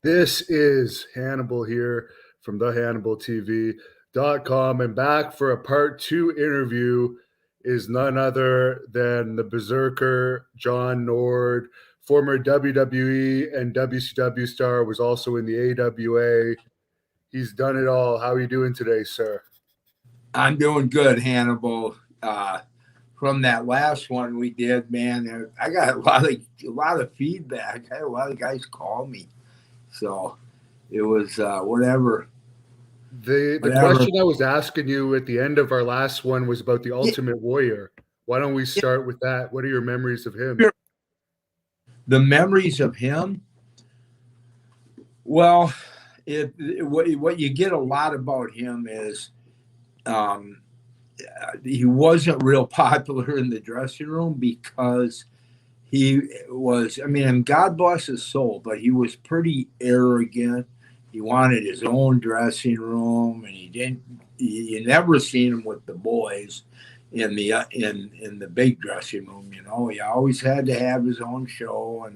This is Hannibal here from thehannibaltv.com, and back for a part two interview is none other than the Berserker John Nord, former WWE and WCW star, was also in the AWA. He's done it all. How are you doing today, sir? I'm doing good, Hannibal. From that last one we did, man, I got a lot of feedback. I had a lot of guys call me, so it was The whatever. question I was asking you at the end of our last one was about the Yeah, Ultimate Warrior. Why don't we yeah, start with that? What are your memories of him? sure. The memories of him. Well, what you get a lot about him is um, he wasn't real popular in the dressing room because he was, I mean, and God bless his soul, but he was pretty arrogant. He wanted his own dressing room, and he didn't. You never seen him with the boys in the big dressing room. He always had to have his own show,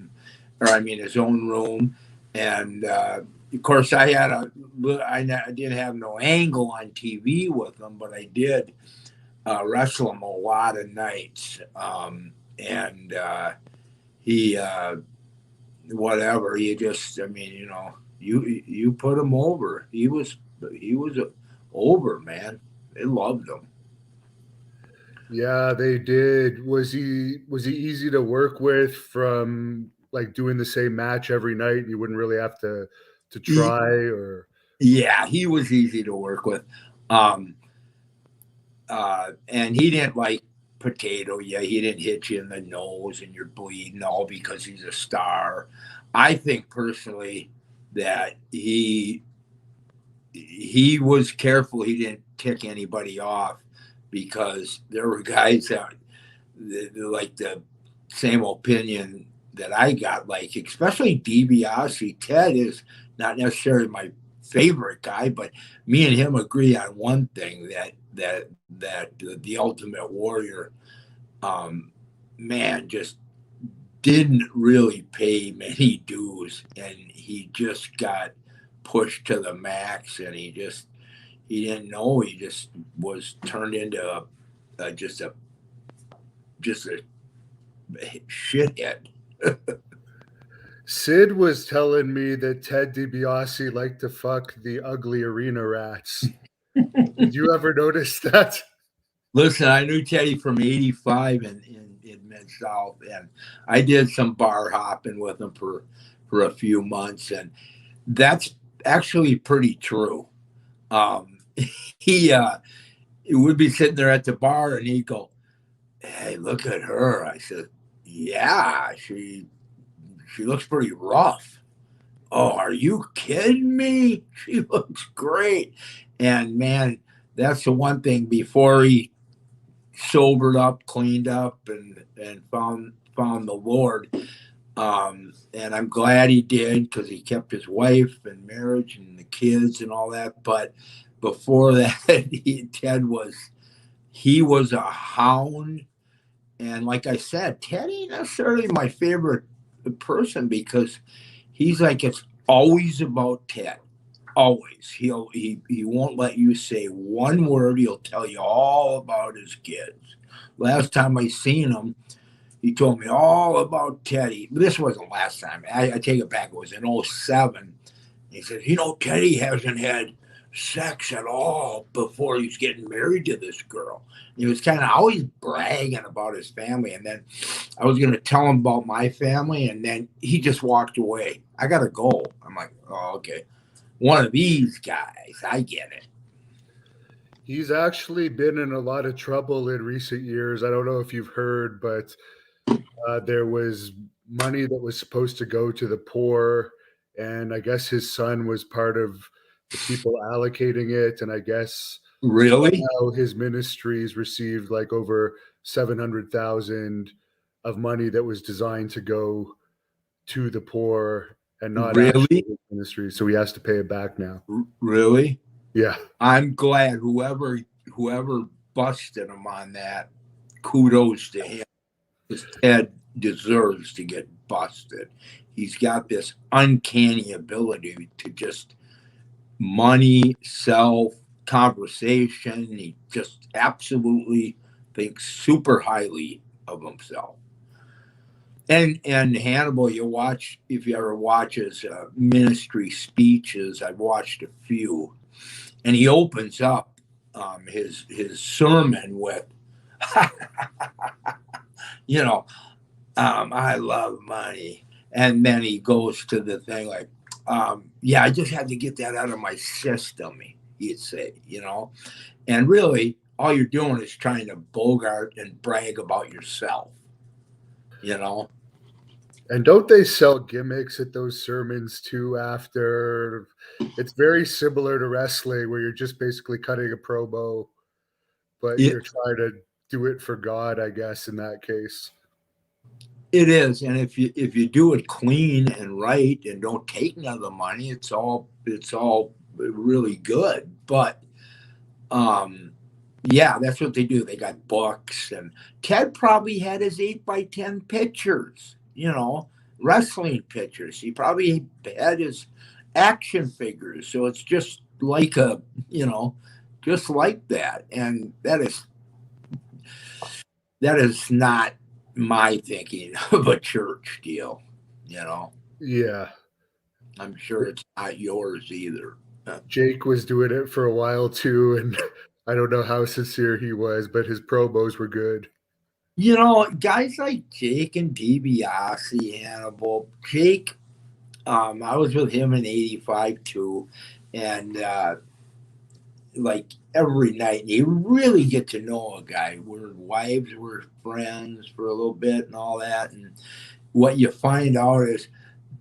or I mean, his own room. And of course, I didn't have no angle on TV with him, but I did wrestle him a lot of nights. And he whatever he just, I mean, you put him over. He was over, man. They loved him. Yeah, they did. Was he easy to work with from like doing the same match every night? You wouldn't really have to he, try or yeah, he was easy to work with. um and he didn't like potato. Yeah, he didn't hit you in the nose and you're bleeding all because he's a star. I think personally that he was careful he didn't tick anybody off, because there were guys that like the same opinion that I got, like especially DiBiase. Ted is not necessarily my favorite guy, but me and him agree on one thing, that the Ultimate Warrior, um, man, just didn't really pay many dues, and he just got pushed to the max, and he didn't know. He just was turned into a just a shithead. Sid was telling me that Ted DiBiase liked to fuck the ugly arena rats. Did you ever notice that? Listen, I knew Teddy from '85 in Mid South, and I did some bar hopping with him for a few months, and that's actually pretty true. Um, he he would be sitting there at the bar, and he'd go, "Hey, look at her." I said, "Yeah, she looks pretty rough." "Oh, are you kidding me? She looks great." And man, that's the one thing, before he sobered up, cleaned up, and found the Lord. And I'm glad he did, because he kept his wife and marriage and the kids and all that. But before that, Ted was a hound. And like I said, Ted ain't necessarily my favorite person, because he's like, it's always about Ted. Always. He won't let you say one word. He'll tell you all about his kids. Last time I seen him, he told me all about Teddy. This wasn't last time. I take it back. It was in '07. He said, Teddy hasn't had sex at all before he's getting married to this girl. He was kind of always bragging about his family. And then I was going to tell him about my family, and then he just walked away. I got to go. I'm like, oh, okay. One of these guys. I get it. He's actually been in a lot of trouble in recent years. I don't know if you've heard, but there was money that was supposed to go to the poor, and I guess his son was part of the people allocating it. And I guess Really? somehow his ministries received like over 700,000 of money that was designed to go to the poor and not actually Really? his ministry. So he has to pay it back now. Really? Yeah. I'm glad whoever busted him on that, kudos to him, because Ted deserves to get busted. He's got this uncanny ability to just money, self, conversation. He just absolutely thinks super highly of himself. And Hannibal, you watch if you ever watch his ministry speeches. I've watched a few, and he opens up his sermon with, you know, I love money, and then he goes to the thing like, yeah, I just had to get that out of my system. He'd say, and really, all you're doing is trying to bogart and brag about yourself, you know. And don't they sell gimmicks at those sermons too after? It's very similar to wrestling where you're just basically cutting a promo, but It, you're trying to do it for God, I guess, in that case. it is, and if you do it clean and right and don't take none of the money, it's all really good. But yeah, that's what they do. They got books, and Ted probably had his 8x10 pictures, wrestling pictures. He probably had his action figures. So it's just like just like that. And that is not my thinking of a church deal, you know. Yeah. I'm sure it's not yours either. Jake was doing it for a while too, and I don't know how sincere he was, but his promos were good. Guys like Jake and DiBiase, Hannibal, Jake, I was with him in '85 too, and like every night, you really get to know a guy. We're wives, we're friends for a little bit, and all that. And what you find out is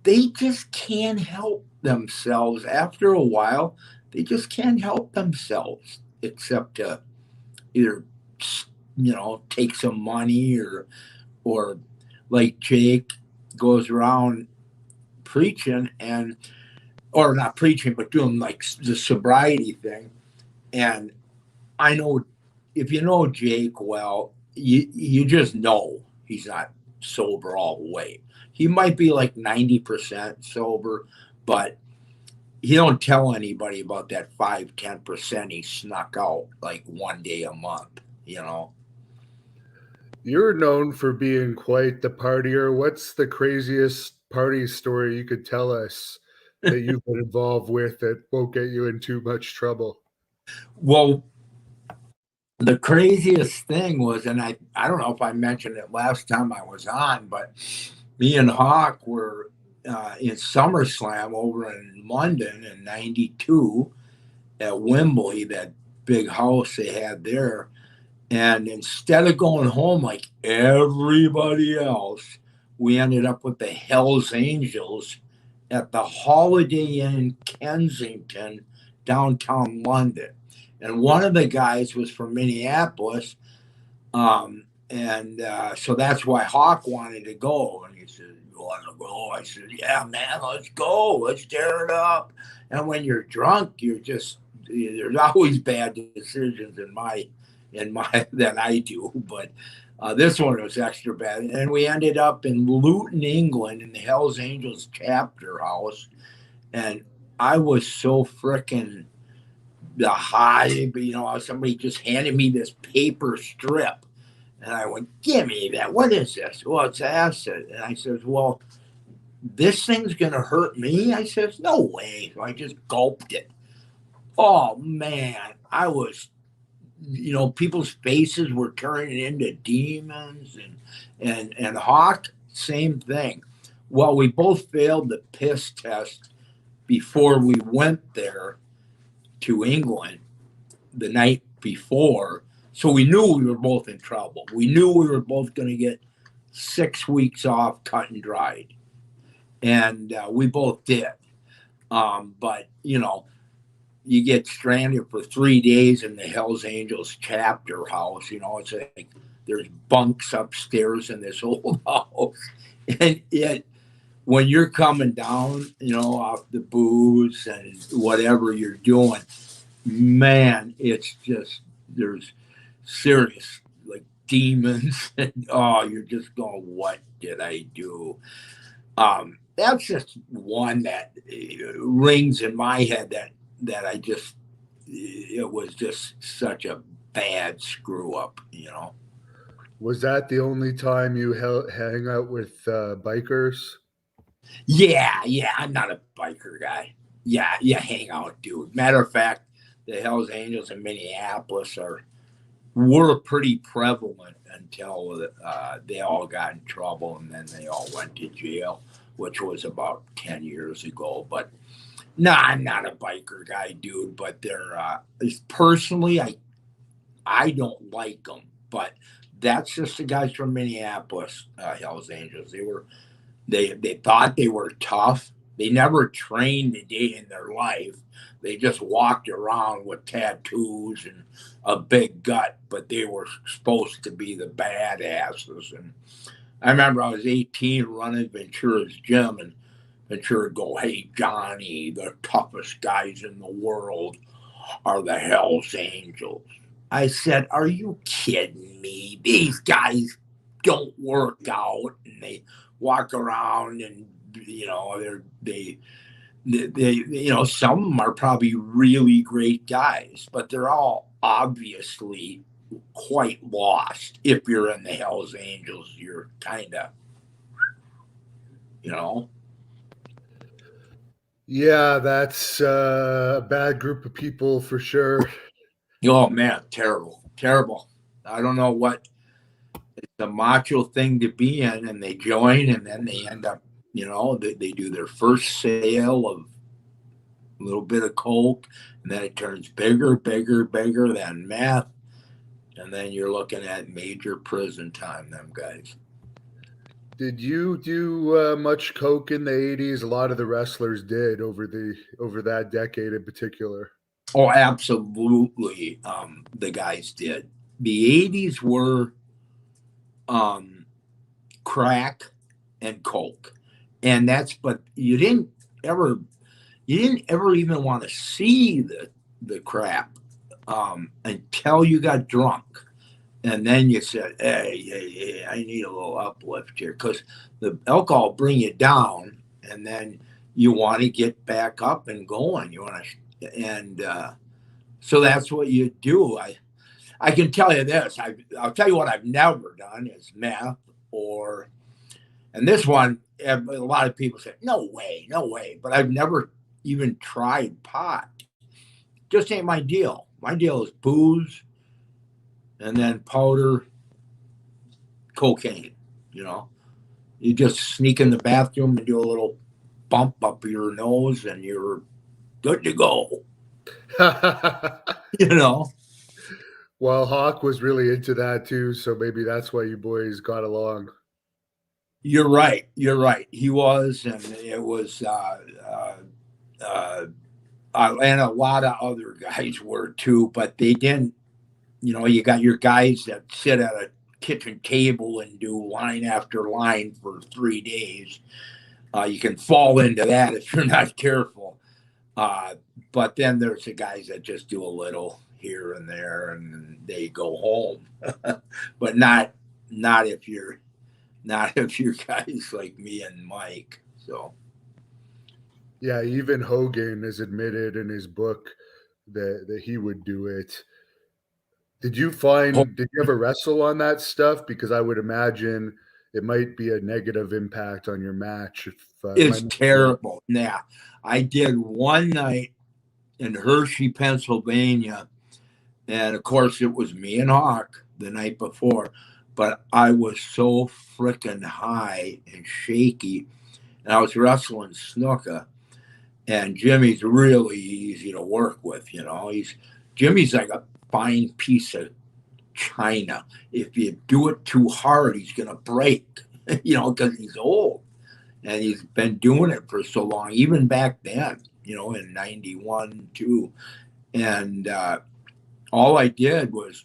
they just can't help themselves. After a while, they just can't help themselves except to either take some money or like Jake goes around preaching and or not preaching but doing like the sobriety thing. And I know if you know Jake well, you just know he's not sober all the way. He might be like 90% sober, but he don't tell anybody about that 5-10% he snuck out like one day a month. You're known for being quite the partier. What's the craziest party story you could tell us that you've been involved with that won't get you in too much trouble? Well, the craziest thing was, and I don't know if I mentioned it last time I was on, but me and Hawk were in SummerSlam over in London in '92 at Wembley, that big house they had there. And instead of going home like everybody else, we ended up with the Hells Angels at the Holiday Inn in Kensington, downtown London. And one of the guys was from Minneapolis. And so that's why Hawk wanted to go. And he said, "You want to go?" I said, "Yeah, man, let's go. Let's tear it up." And when you're drunk, there's always bad decisions in my that I do, but this one was extra bad. And we ended up in Luton, England, in the Hells Angels chapter house, and I was so freaking high. Somebody just handed me this paper strip, and I went, "Give me that. What is this?" "Well, it's acid." And I says, "Well, this thing's gonna hurt me?" I says, "No way." So I just gulped it. Oh man, I was people's faces were turning into demons, and Hawk, same thing. Well, we both failed the piss test before we went there to England the night before. So we knew we were both in trouble. We knew we were both going to get 6 weeks off cut and dried. And we both did. But you get stranded for 3 days in the Hells Angels chapter house. It's like there's bunks upstairs in this old house. And yet, when you're coming down, off the booze and whatever you're doing, man, it's just, there's serious like demons. And oh, you're just going, what did I do? That's just one that rings in my head that I just it was just such a bad screw up, you know. Was that the only time you hang out with bikers? Yeah, I'm not a biker guy. Yeah, you hang out, dude. Matter of fact, the Hells Angels in Minneapolis were pretty prevalent until they all got in trouble and then they all went to jail, which was about 10 years ago. But no, I'm not a biker guy, dude. But they're personally, I don't like them. But that's just the guys from Minneapolis, Hells Angels. They thought they were tough. They never trained a day in their life. They just walked around with tattoos and a big gut, but they were supposed to be the badasses. And I remember I was 18 running Ventura's gym, and Ventura would go, "Hey, Johnny, the toughest guys in the world are the Hells Angels." I said, "Are you kidding me? These guys don't work out and they walk around and some of them are probably really great guys, but they're all obviously quite lost. If you're in the Hells Angels, you're kind of, you know." Yeah, that's a bad group of people for sure. Oh man, terrible, terrible. I don't know what it's a macho thing to be in, and they join, and then they end up, they do their first sale of a little bit of coke, and then it turns bigger, bigger, bigger than meth, and then you're looking at major prison time. Them guys. Did you do much coke in the '80s? A lot of the wrestlers did over that decade in particular. Oh, absolutely. The guys did. The '80s were um, crack and coke, and but ever you didn't ever even want to see the crap until you got drunk, and then you said, "Hey, I need a little uplift here," because the alcohol will bring you down, and then you want to get back up and going. You want to, and so that's what you do. I can tell you this. I'll tell you what I've never done is meth or, and this one, a lot of people say, "No way, no way," but I've never even tried pot. Just ain't my deal. My deal is booze and then powder, cocaine. You know, you just sneak in the bathroom and do a little bump up your nose, and you're good to go. You know, Well, Hawk was really into that too, so maybe that's why you boys got along. you're right. You're right. He was, and it was, uh, and a lot of other guys were too, but they didn't. You got your guys that sit at a kitchen table and do line after line for 3 days. You can fall into that if you're not careful. Uh, but then there's the guys that just do a little here and there and they go home. But not if you're not if you're guys like me and Mike. So Yeah, even Hogan has admitted in his book that he would do it. Did you ever wrestle on that stuff? Because I would imagine it might be a negative impact on your match if my it's memory. terrible. Yeah, I did one night in Hershey, Pennsylvania. And of course, it was me and Hawk the night before, but I was so freaking high and shaky. And I was wrestling Snuka, and Jimmy's really easy to work with. Jimmy's like a fine piece of china. If you do it too hard, he's gonna break. Because he's old and he's been doing it for so long. Even back then, in '91 too, and all I did was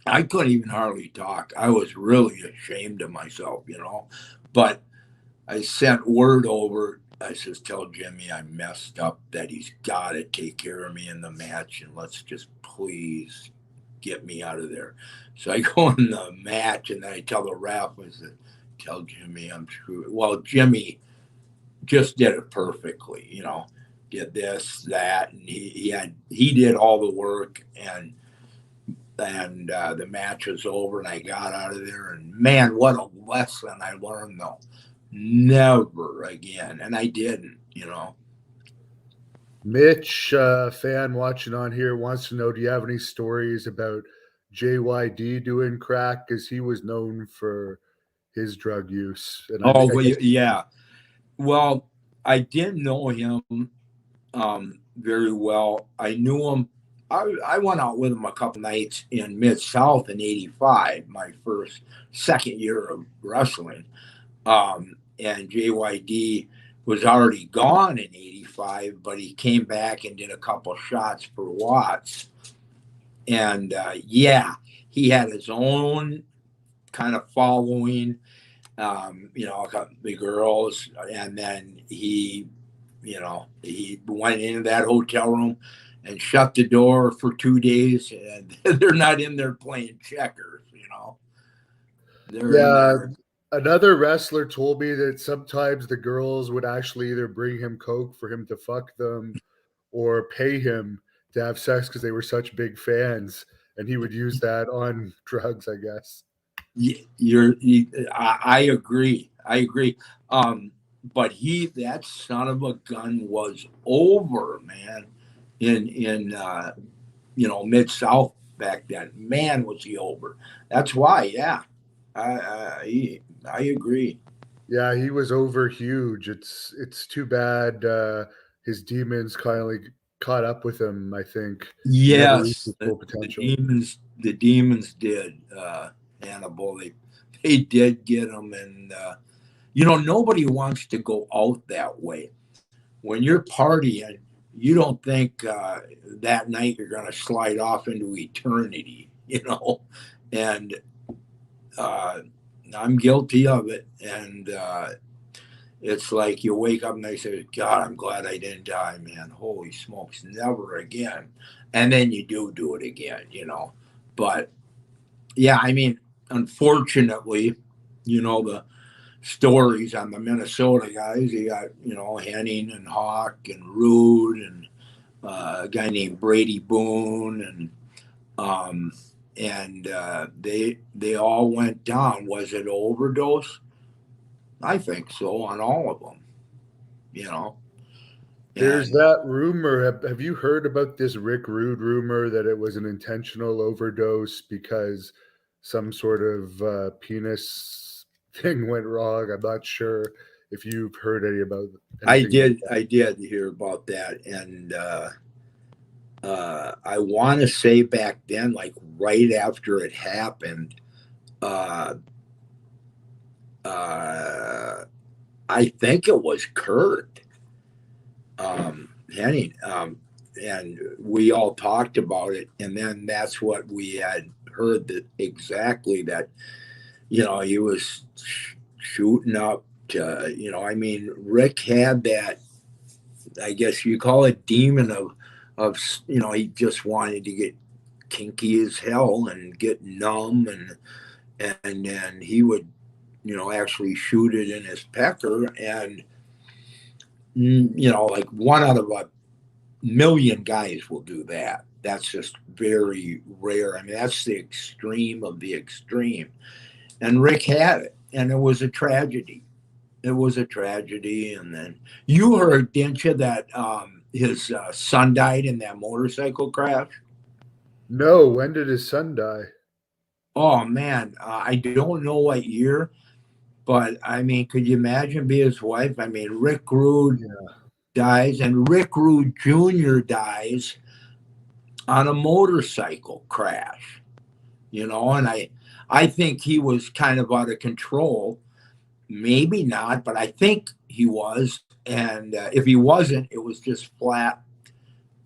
I couldn't even hardly talk. I was really ashamed of myself. But I sent word over. I says, "Tell Jimmy I messed up, that he's got to take care of me in the match, and let's just please get me out of there." So I go in the match, and then I tell the ref, I said, tell Jimmy I'm screwed. Well, Jimmy just did it perfectly, did this, that, and he did all the work, and the match was over, and I got out of there, and man, what a lesson I learned though. Never again, and I didn't. Mitch, fan watching on here, wants to know: do you have any stories about JYD doing crack? Because he was known for his drug use, and Oh, I well, guess yeah. Well, I didn't know him very well. I knew him. I went out with him a couple nights in Mid South in '85, my second year of wrestling. And JYD was already gone in '85, but he came back and did a couple shots for Watts. And yeah, he had his own kind of following, the girls. And then he went into that hotel room and shut the door for 2 days, and they're not in there playing checkers. They're in yeah. there. Another wrestler told me that sometimes the girls would actually either bring him coke for him to fuck them, or pay him to have sex because they were such big fans, and he would use that on drugs, I guess. I agree. I agree. But that son of a gun was over, man. In Mid South back then, man, was he over. That's why, yeah. I agree. Yeah, he was over huge. It's too bad his demons kind of like caught up with him. I think he never reached Yes, his the, full the potential. demons. The demons did, Hannibal. They did get him, and nobody wants to go out that way. When you're partying, you don't think that night you're going to slide off into eternity. And uh, I'm guilty of it. And it's like you wake up and they say, God, I'm glad I didn't die, man. Holy smokes, never again. And then you do it again. But yeah, I mean, unfortunately, the stories on the Minnesota guys. You got, Henning and Hawk and Rude and a guy named Brady Boone, and they all went down. Was it overdose? I think so on all of them. You know, There's and that rumor. Have you heard about this Rick Rude rumor that it was an intentional overdose because some sort of penis thing went wrong? I'm not sure if you've heard I anything about did I did hear about that, and I want to say back then, like right after it happened, uh, uh, I think it was Kurt Henning, and we all talked about it, and then that's what we had heard, that exactly that he was shooting up to, I mean, Rick had that, I guess you call it, demon of he just wanted to get kinky as hell and get numb, and then he would actually shoot it in his pecker, and like one out of a million guys will do that. That's just very rare. I mean, that's the extreme of the extreme. And Rick had it, and it was a tragedy. It was a tragedy. And then you heard, didn't you, that his son died in that motorcycle crash? No, when did his son die? Oh man, I don't know what year, but I mean, could you imagine be his wife? I mean, Rick Rude Yeah. dies, and Rick Rude Jr. dies on a motorcycle crash. And I think he was kind of out of control. Maybe not, but I think he was. And if he wasn't, it was just flat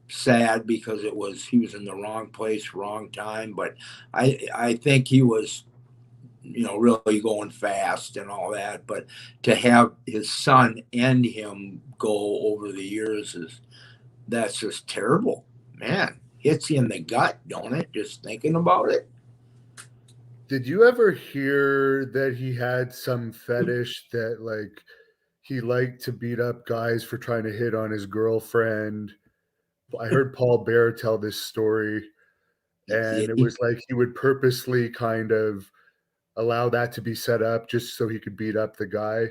sad, because he was in the wrong place, wrong time. But I think he was, really going fast and all that. But to have his son and him go over the years, that's just terrible, man. Hits you in the gut, don't it? Just thinking about it. Did you ever hear that he had some fetish that like he liked to beat up guys for trying to hit on his girlfriend? I heard Paul Bear tell this story, and it He- was like he would purposely kind of allow that to be set up just so he could beat up the guy.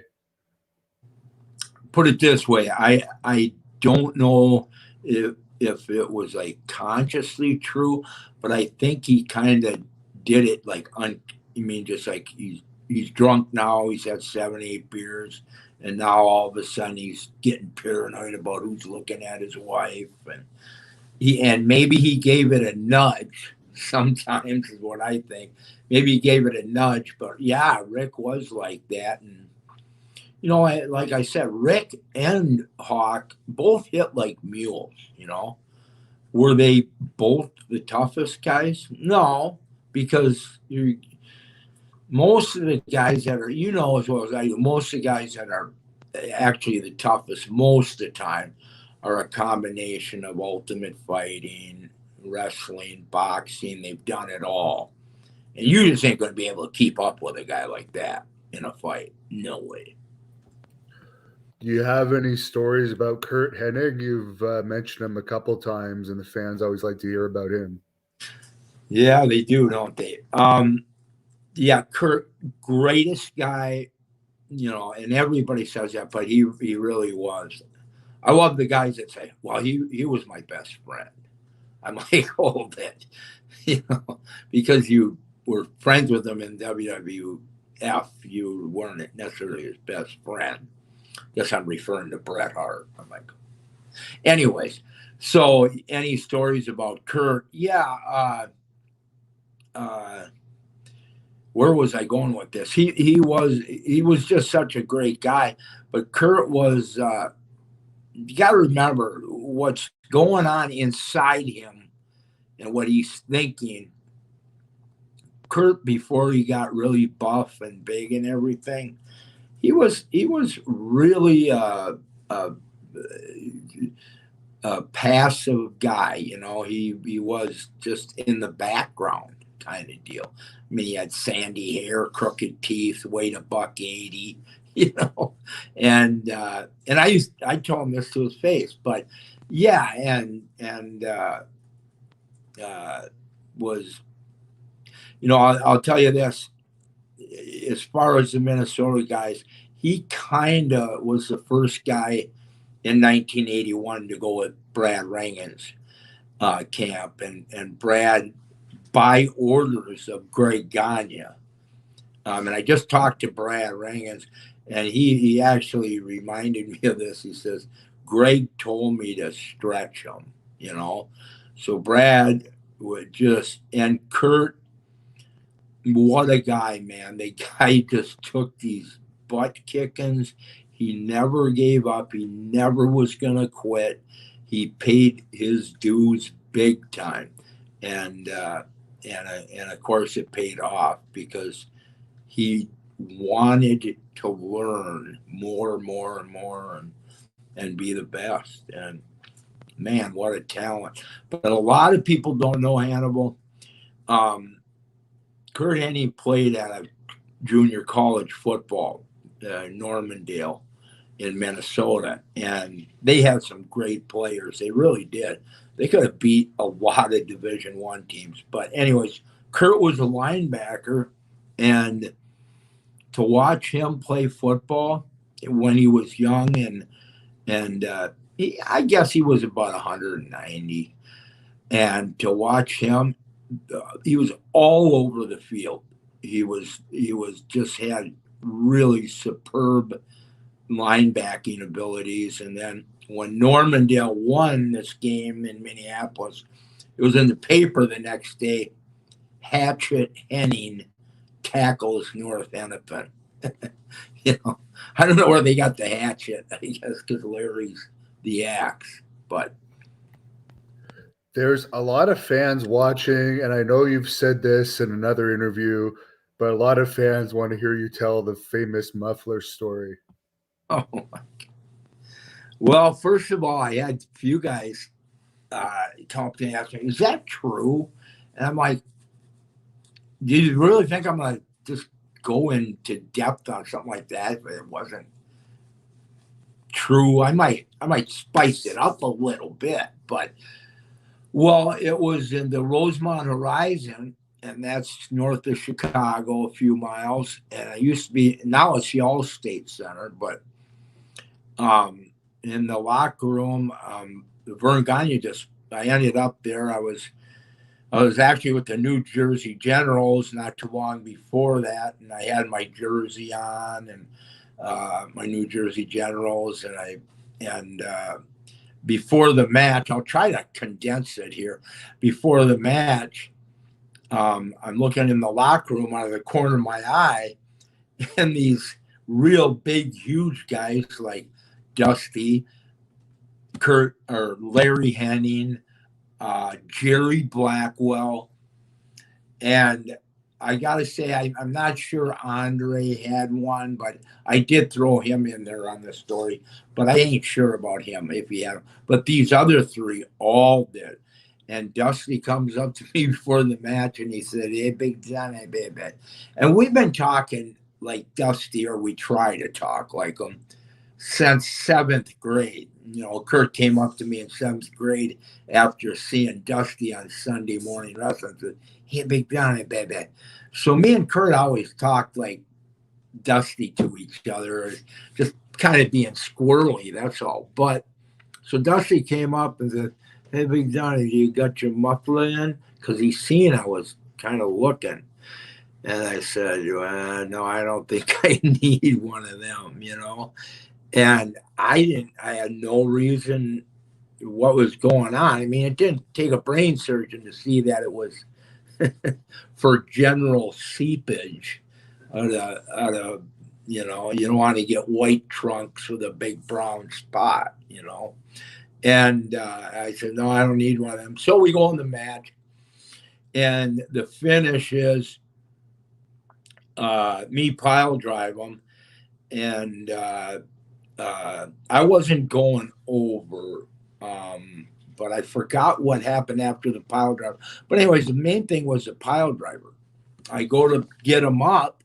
Put it this way, I don't know if it was like consciously true, but I think he kind of did it like I mean, just like he's drunk now. He's had 7, 8 beers, and now all of a sudden he's getting paranoid about who's looking at his wife, and maybe he gave it a nudge. Sometimes is what I think. Maybe he gave it a nudge, but yeah, Rick was like that, and like I said, Rick and Hawk both hit like mules. Were they both the toughest guys? No, because most of the guys that are, as well as I do, most of the guys that are actually the toughest most of the time are a combination of ultimate fighting, wrestling, boxing. They've done it all. And you just ain't going to be able to keep up with a guy like that in a fight. No way. Do you have any stories about Kurt Hennig? You've mentioned him a couple times, and the fans always like to hear about him. Yeah, they do, don't they? Yeah, Kurt, greatest guy, and everybody says that, but he really was. I love the guys that say, "Well, he was my best friend." I'm like, "Oh, that," because you were friends with him in WWF, you weren't necessarily his best friend. Guess I'm referring to Bret Hart. I'm like, anyways. So, any stories about Kurt? Yeah. Uh, where was I going with this? He was just such a great guy, but Kurt was. You got to remember what's going on inside him and what he's thinking. Kurt, before he got really buff and big and everything, he was really a passive guy. He was just in the background kind of deal. I mean, he had sandy hair, crooked teeth, weighed a 180, you know, and I told him this to his face, but yeah, and was I'll tell you this, as far as the Minnesota guys, he kind of was the first guy in 1981 to go with Brad Rangan's camp, and Brad, by orders of Greg Gagne. And I just talked to Brad Rangens, and he actually reminded me of this. He says, Greg told me to stretch him. So Brad would and Kurt, what a guy, man. The guy just took these butt kickings. He never gave up. He never was going to quit. He paid his dues big time. And of course it paid off because he wanted to learn more and more and more and be the best. And man, what a talent. But a lot of people don't know Hannibal. Kurt Hennig played at a junior college football, Normandale in Minnesota, and they had some great players. They really did. They could have beat a lot of Division I teams. But anyways, Kurt was a linebacker, and to watch him play football when he was young, I guess he was about 190, and to watch him, he was all over the field. He was just had really superb linebacking abilities. And then when Normandale won this game in Minneapolis, it was in the paper the next day. Hatchet Henning tackles North Hennepin. I don't know where they got the hatchet. I guess because Larry's the axe, but There's a lot of fans watching, and I know you've said this in another interview, but a lot of fans want to hear you tell the famous muffler story. oh, well, first of all, I had a few guys talk to me, ask me, "Is that true?" And I'm like, Do you really think I'm gonna just go into depth on something like that if it wasn't true? I might spice it up a little bit, but well, it was in the Rosemont Horizon, and that's north of Chicago, a few miles. And it used to be, now it's the Allstate Center, but in the locker room, Vern Gagne just, I ended up there. I was actually with the New Jersey Generals not too long before that, and I had my jersey on and my New Jersey Generals, and before the match, I'll try to condense it here. Before the match, I'm looking in the locker room out of the corner of my eye, and these real big, huge guys like Dusty, Kurt, or Larry Henning, Jerry Blackwell, and I got to say, I'm not sure Andre had one, but I did throw him in there on the story. But I ain't sure about him if he had. But these other three all did. And Dusty comes up to me before the match and he said, "Hey, Big Johnny, baby." And we've been talking like Dusty, or we try to talk like him, since seventh grade. Kurt came up to me in seventh grade after seeing Dusty on Sunday morning wrestling and said, "Hey, Big Johnny, baby." So me and Kurt always talked like Dusty to each other, just kind of being squirrely, that's all. But so Dusty came up and said, "Hey, Big Johnny, you got your muffler in?" Because he seen I was kind of looking. And I said, "No, I don't think I need one of them. And I had no reason what was going on. I mean, it didn't take a brain surgeon to see that it was for general seepage out of you don't want to get white trunks with a big brown spot. And I said, "No, I don't need one of them." So we go in the match, and the finish is me pile drive them, and I wasn't going over, but I forgot what happened after the pile driver. But anyways, the main thing was the pile driver. I go to get him up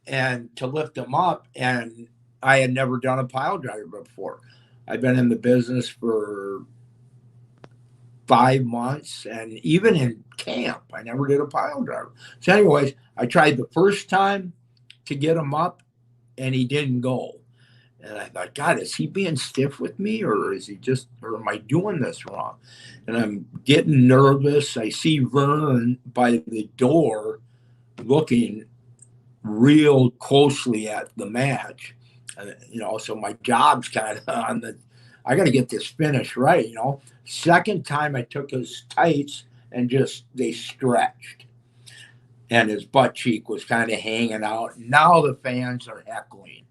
and to lift him up, and I had never done a pile driver before. I've been in the business for 5 months, and even in camp, I never did a pile driver. So, anyways, I tried the first time to get him up, and he didn't go. And I thought, God, is he being stiff with me, or am I doing this wrong? And I'm getting nervous. I see Vern by the door looking real closely at the match. So my job's kind of I got to get this finish right. Second time I took his tights and they stretched, and his butt cheek was kind of hanging out. Now the fans are heckling.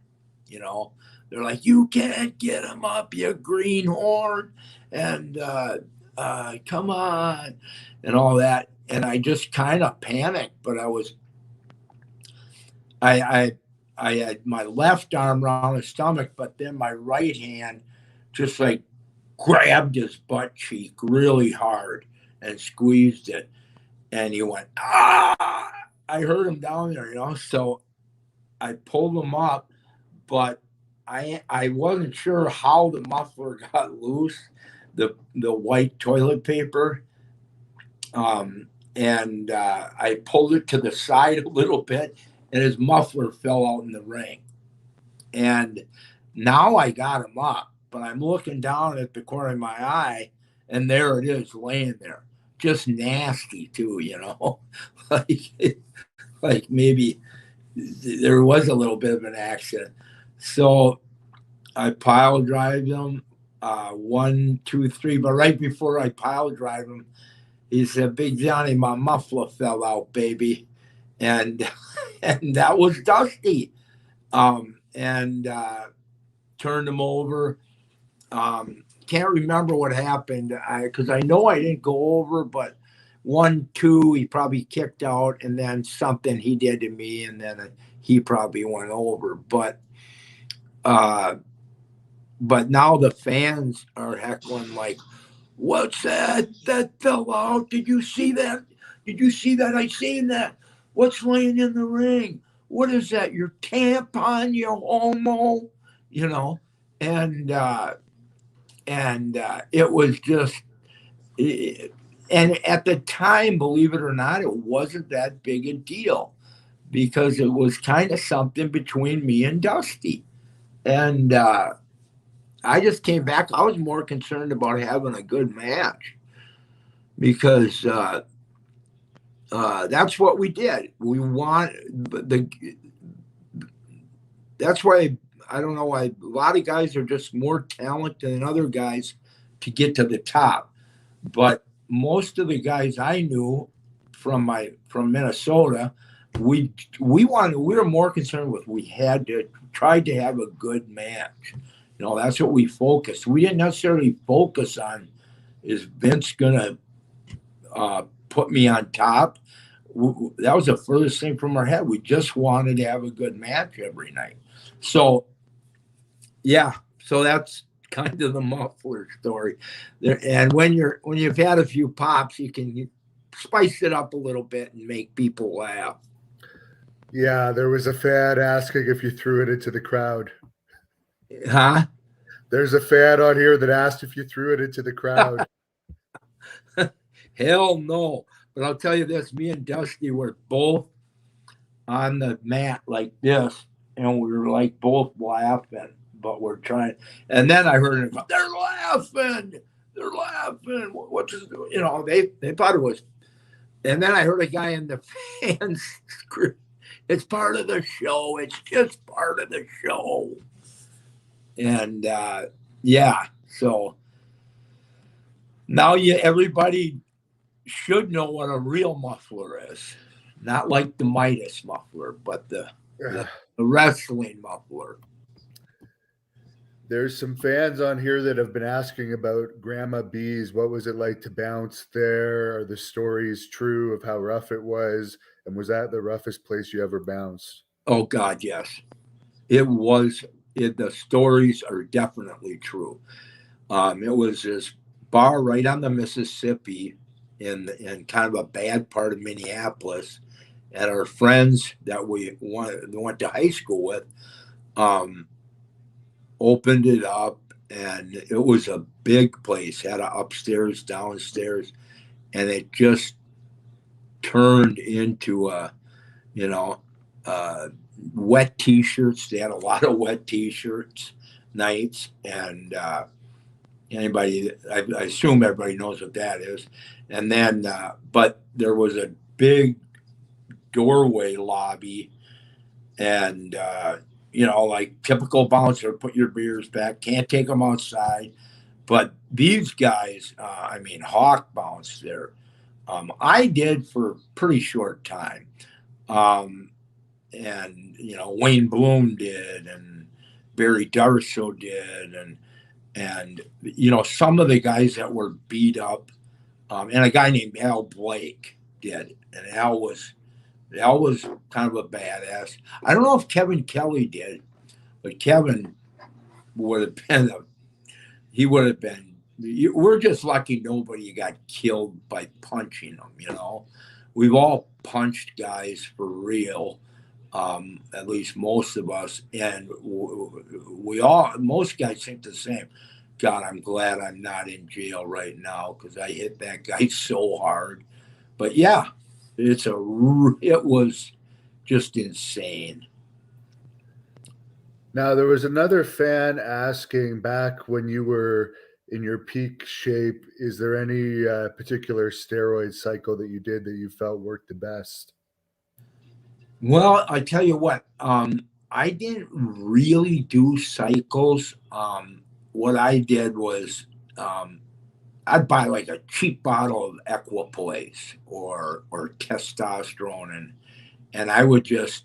They're like, "You can't get him up, you greenhorn," and come on, and all that. And I just kind of panicked, but I had my left arm around his stomach, but then my right hand just like grabbed his butt cheek really hard and squeezed it, and he went, "Ah!" I heard him down there. So I pulled him up, but I wasn't sure how the muffler got loose, the white toilet paper, and I pulled it to the side a little bit, and his muffler fell out in the ring. And now I got him up, but I'm looking down at the corner of my eye, and there it is laying there, just nasty too, like maybe there was a little bit of an accident. So I pile drive him, 1, 2, 3. But right before I pile drive him, he said, "Big Johnny, my muffler fell out, baby," and and that was Dusty. And turned him over. Can't remember what happened because I know I didn't go over, but 1, 2, he probably kicked out, and then something he did to me, and then he probably went over. But now the fans are heckling like, "What's that? That fell out. Did you see that? Did you see that? I seen that. What's laying in the ring? What is that? Your tampon, you homo? You know, and it was just, and at the time, believe it or not, it wasn't that big a deal because it was kind of something between me and Dusty. And I just came back. I was more concerned about having a good match because that's what we did. We want the. That's why I don't know why a lot of guys are just more talented than other guys to get to the top. But most of the guys I knew from Minnesota, we were more concerned with we had to try to have a good match. You know, that's what we focused. We didn't necessarily focus on is Vince gonna put me on top. That was the furthest thing from our head. We just wanted to have a good match every night. So, yeah. So that's kind of the muffler story. There, and when you've had a few pops, you can spice it up a little bit and make people laugh. Yeah, there was a fan asking if you threw it into the crowd. Huh? There's a fan on here that asked if you threw it into the crowd. Hell no. But I'll tell you this, me and Dusty were both on the mat like this, and we were like both laughing, but we're trying. And then I heard it, they're laughing. They're laughing. What's you know, they thought it was. And then I heard a guy in the fans scream, it's part of the show. It's just part of the show. And yeah, so now everybody should know what a real muffler is. Not like the Midas muffler, but the wrestling muffler. There's some fans on here that have been asking about Grandma B's. What was it like to bounce there? Are the stories true of how rough it was? And was that the roughest place you ever bounced? Oh, God, yes. It was. The stories are definitely true. It was this bar right on the Mississippi in kind of a bad part of Minneapolis. And our friends that we went to high school with opened it up, and it was a big place, had an upstairs, downstairs, and it just turned into wet t-shirts. They had a lot of wet t-shirts nights, and anybody, I assume everybody knows what that is. And then, but there was a big doorway lobby, and like typical bouncer, put your beers back, can't take them outside. But these guys, Hawk bounced there. I did for a pretty short time. And Wayne Bloom did, and Barry Darso did, and some of the guys that were beat up, and a guy named Al Blake did, and Al was kind of a badass. I don't know if Kevin Kelly did, but Kevin would have been we're just lucky nobody got killed by punching them. We've all punched guys for real. At least most of us, and most guys think the same. God, I'm glad I'm not in jail right now because I hit that guy so hard. But yeah, it was just insane. Now, there was another fan asking, back when you were in your peak shape, is there any particular steroid cycle that you did that you felt worked the best? Well, I tell you what, I didn't really do cycles. What I did was I'd buy like a cheap bottle of Equipoise or testosterone, and I would just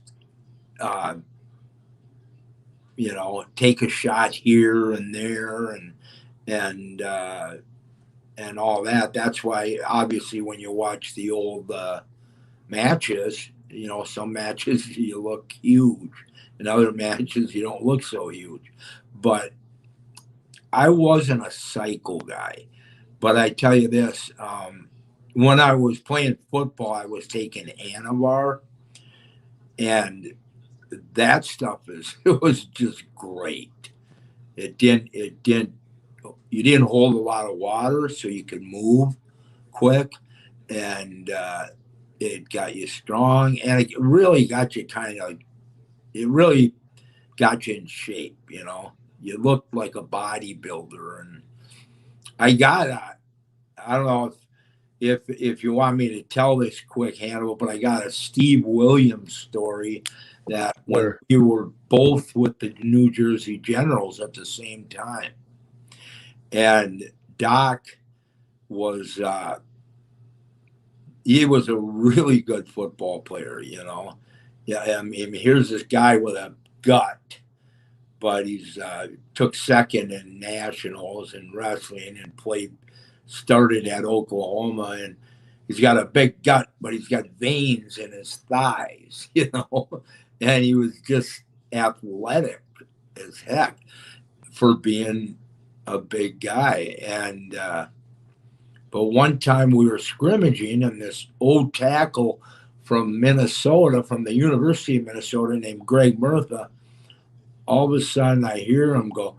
take a shot here and there and all that. That's why obviously when you watch the old matches, some matches you look huge, and other matches you don't look so huge. But I wasn't a cycle guy. But I tell you this, when I was playing football, I was taking Anavar, And that stuff it was just great. It didn't you didn't hold a lot of water, so you could move quick, and it got you strong, and it really got you it really got you in shape. You looked like a bodybuilder, and I got I don't know if you want me to tell this quick, Hannibal, but I got a Steve Williams story that when Or we were both with the New Jersey Generals at the same time, and Doc was he was a really good football player. Yeah, I mean, here's this guy with a gut, but he's took second in nationals in wrestling and started at Oklahoma, and he's got a big gut, but he's got veins in his thighs, and he was just athletic as heck for being a big guy. And but one time we were scrimmaging, and this old tackle from Minnesota, from the University of Minnesota, named Greg Murtha, all of a sudden I hear him go,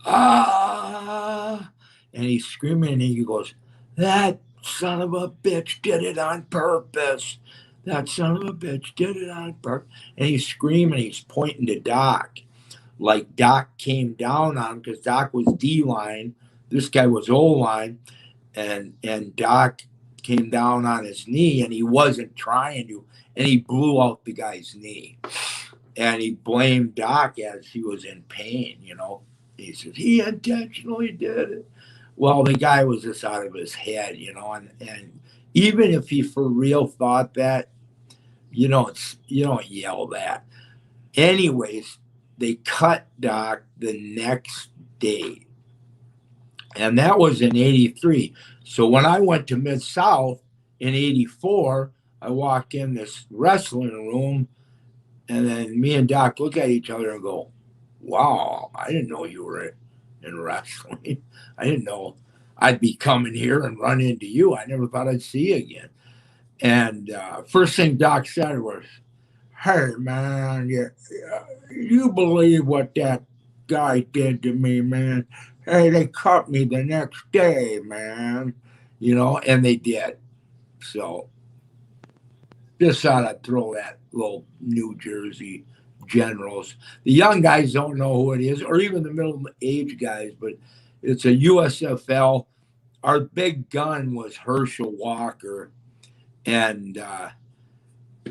ah, and he's screaming, and he goes, that son of a bitch did it on purpose. That son of a bitch did it on purpose. And he's screaming, he's pointing to Doc. Like Doc came down on him because Doc was D line. This guy was O line. And Doc came down on his knee, and he wasn't trying to. And he blew out the guy's knee. And he blamed Doc as he was in pain. He says, he intentionally did it. Well, the guy was just out of his head, and even if he for real thought that, you don't yell that. Anyways, they cut Doc the next day. And that was in 83. So when I went to Mid South in 84, I walk in this wrestling room, and then me and Doc look at each other and go, wow, I didn't know you were in wrestling. I didn't know I'd be coming here and run into you. I never thought I'd see you again. And first thing Doc said was, hey, man, you believe what that guy did to me, man? Hey, they cut me the next day, man. And they did. So just thought I'd throw that little New Jersey Generals. The young guys don't know who it is, or even the middle age guys, but it's a USFL. Our big gun was Herschel Walker, and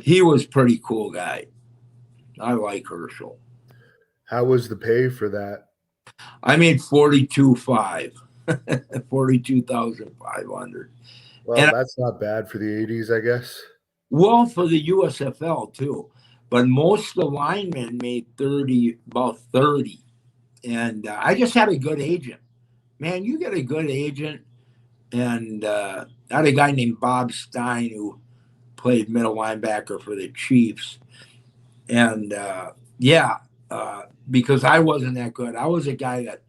he was a pretty cool guy. I like Herschel. how was the pay for that? I made 42.5, 42,500. Well, And that's not bad for the 80s, I guess. well, for the USFL too, but most of the linemen made about 30. And I just had a good agent. Man, you get a good agent. And I had a guy named Bob Stein who played middle linebacker for the Chiefs. And yeah, because I wasn't that good. I was a guy that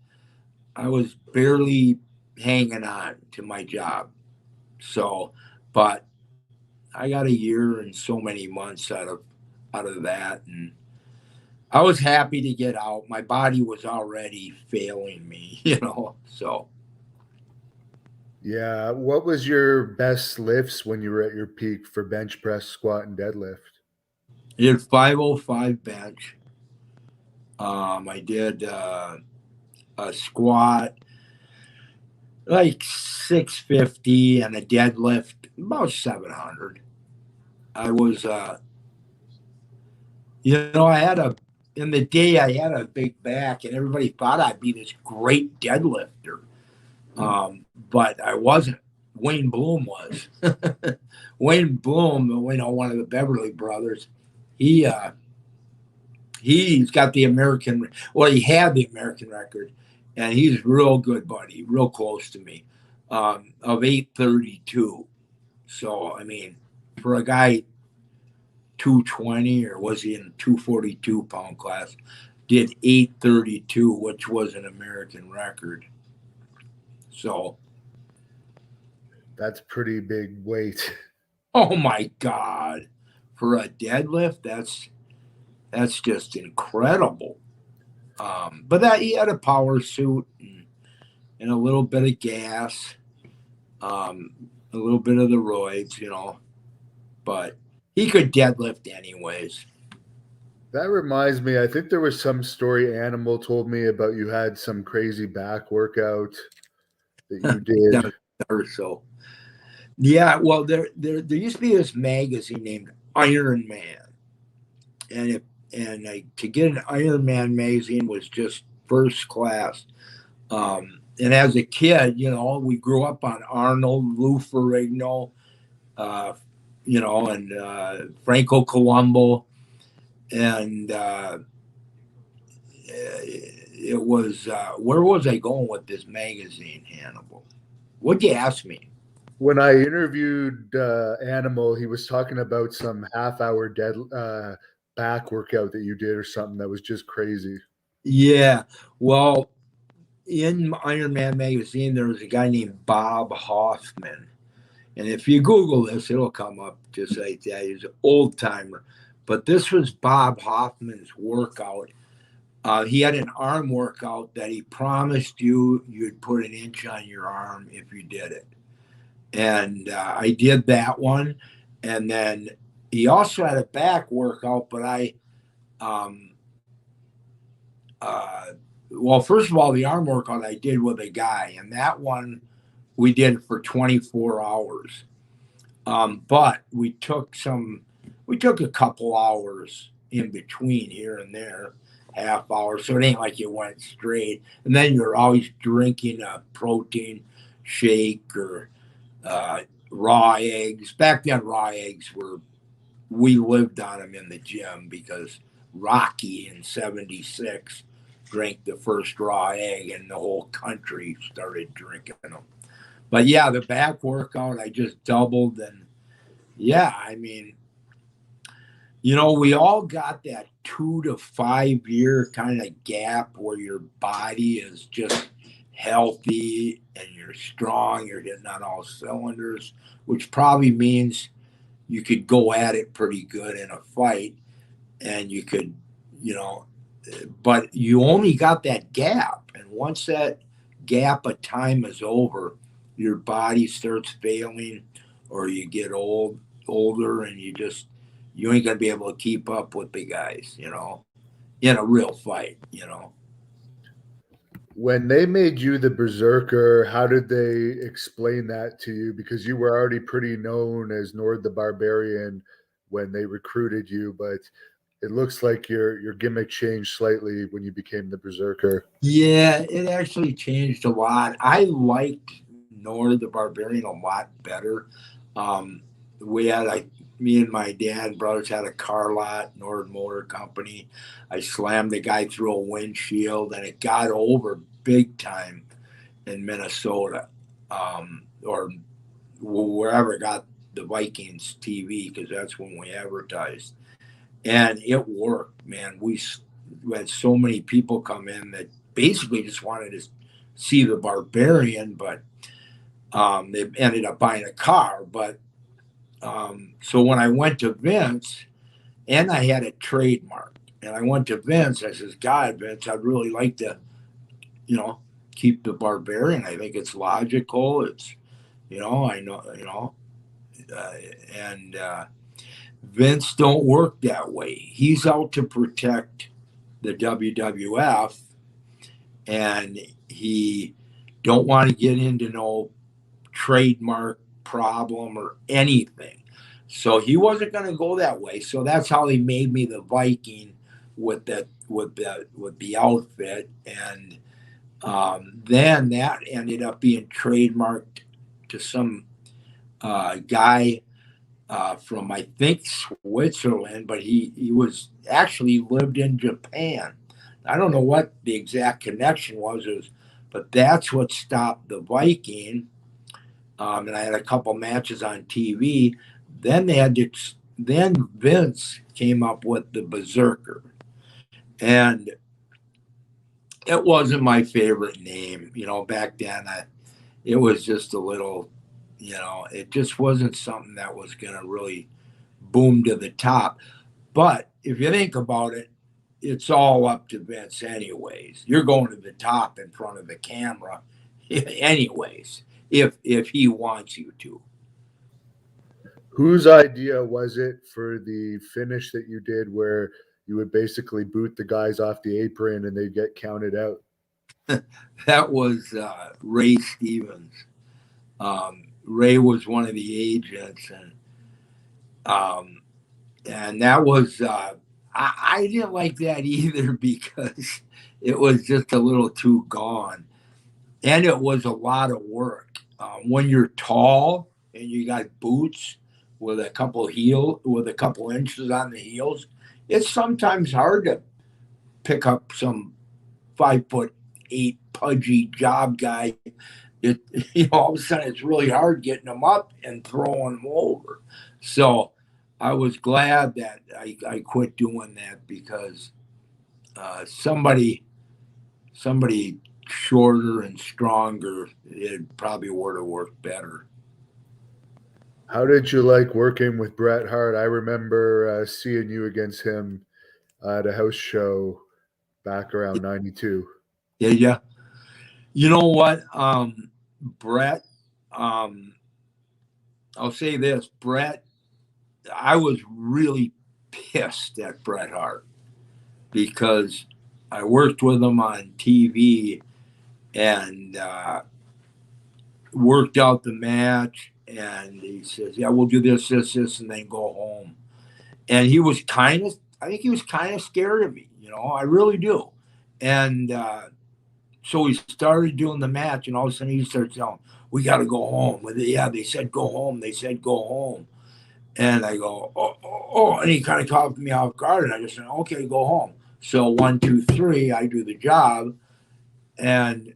I was barely hanging on to my job. So, but I got a year and so many months out of that, and I was happy to get out. My body was already failing me, So Yeah. What was your best lifts when you were at your peak for bench press, squat, and deadlift? I did 505 bench. I did a squat like 650 and a deadlift about 700. I was, I had in the day I had a big back, and everybody thought I'd be this great deadlifter. But I wasn't. Wayne Bloom was. Wayne Bloom, one of the Beverly brothers, he he's got the American. Well, he had the American record, and he's real good, buddy, real close to me, of 832. So I mean, for a guy 220, or was he in 242 pound class, did 832, which was an American record. So, That's pretty big weight. oh my God, for a deadlift, that's just incredible. But that he had a power suit and a little bit of gas, a little bit of the roids, but he could deadlift anyways. That reminds me, I think there was some story Animal told me about you had some crazy back workout that you did. Or so. Yeah, well, there used to be this magazine named Iron Man, and to get an Iron Man magazine was just first class. And as a kid, we grew up on Arnold, Lou Ferrigno, uh, and Franco Colombo, and it was where was I going with this magazine, Hannibal? What'd you ask me? When I interviewed Animal, he was talking about some half-hour back workout that you did or something that was just crazy. Yeah, well, in Iron Man magazine, there was a guy named Bob Hoffman. And if you Google this, it'll come up just like that. He's an old timer. But this was Bob Hoffman's workout. He had an arm workout that he promised you'd put an inch on your arm if you did it. And I did that one. And then he also had a back workout, but um, well, first of all, the arm workout I did with a guy, and that one we did for 24 hours. But we took a couple hours in between here and there, half hour. So it ain't like you went straight. And then you're always drinking a protein shake or raw eggs. Back then, raw eggs we lived on them in the gym because Rocky in '76 drank the first raw egg and the whole country started drinking them. But yeah, the back workout, I just doubled. And yeah, I mean, we all got that 2 to 5 year kind of gap where your body is just healthy and you're strong, you're hitting on all cylinders, which probably means you could go at it pretty good in a fight and you could, but you only got that gap. And once that gap of time is over, your body starts failing or you get older and you ain't gonna be able to keep up with the guys, in a real fight. When they made you the berserker, how did they explain that to you? Because you were already pretty known as Nord the Barbarian when they recruited you, but it looks like your gimmick changed slightly when you became the berserker. Yeah, it actually changed a lot. I liked Nord the Barbarian a lot better. We had me and my dad and brothers had a car lot, Nord Motor Company. I slammed the guy through a windshield, and it got over big time in Minnesota, or wherever it got the Vikings TV, because that's when we advertised, and it worked, man. We had so many people come in that basically just wanted to see the Barbarian, but they ended up buying a car. But so when I went to Vince, and I had a trademark, and I went to Vince, I says, God, Vince, I'd really like to, keep the Barbarian. I think it's logical. It's, I know, and Vince don't work that way. He's out to protect the WWF, and he don't want to get into no trademark problem or anything. So he wasn't going to go that way. So that's how he made me the Viking with the outfit, and then that ended up being trademarked to some guy from I think Switzerland, but he was actually lived in Japan. I don't know what the exact connection was, but that's what stopped the Viking. And I had a couple matches on TV. Then then Vince came up with the Berserker, and it wasn't my favorite name. Back then, it was just a little, it just wasn't something that was going to really boom to the top. But if you think about it, it's all up to Vince, anyways. You're going to the top in front of the camera, anyways, if he wants you to. Whose idea was it for the finish that you did where you would basically boot the guys off the apron and they get counted out? That was Ray Stevens. Ray was one of the agents, and that was I didn't like that either because it was just a little too gone, and it was a lot of work. When you're tall and you got boots with a couple inches on the heels, it's sometimes hard to pick up some 5'8" pudgy job guy. It all of a sudden it's really hard getting them up and throwing them over. So I was glad that I quit doing that because somebody shorter and stronger, it probably would have worked better. How did you like working with Bret Hart? I remember seeing you against him at a house show back around 92. Yeah. You know what? Bret, I'll say this, Bret, I was really pissed at Bret Hart because I worked with him on TV and worked out the match. And he says, yeah, we'll do this, and then go home. And he was I think he was kind of scared of me, I really do. And so we started doing the match, and all of a sudden he starts telling, we got to go home. Yeah, they said go home. They said go home. And I go, oh. And he kind of caught me off guard. And I just said, okay, go home. So 1, 2, 3, I do the job. And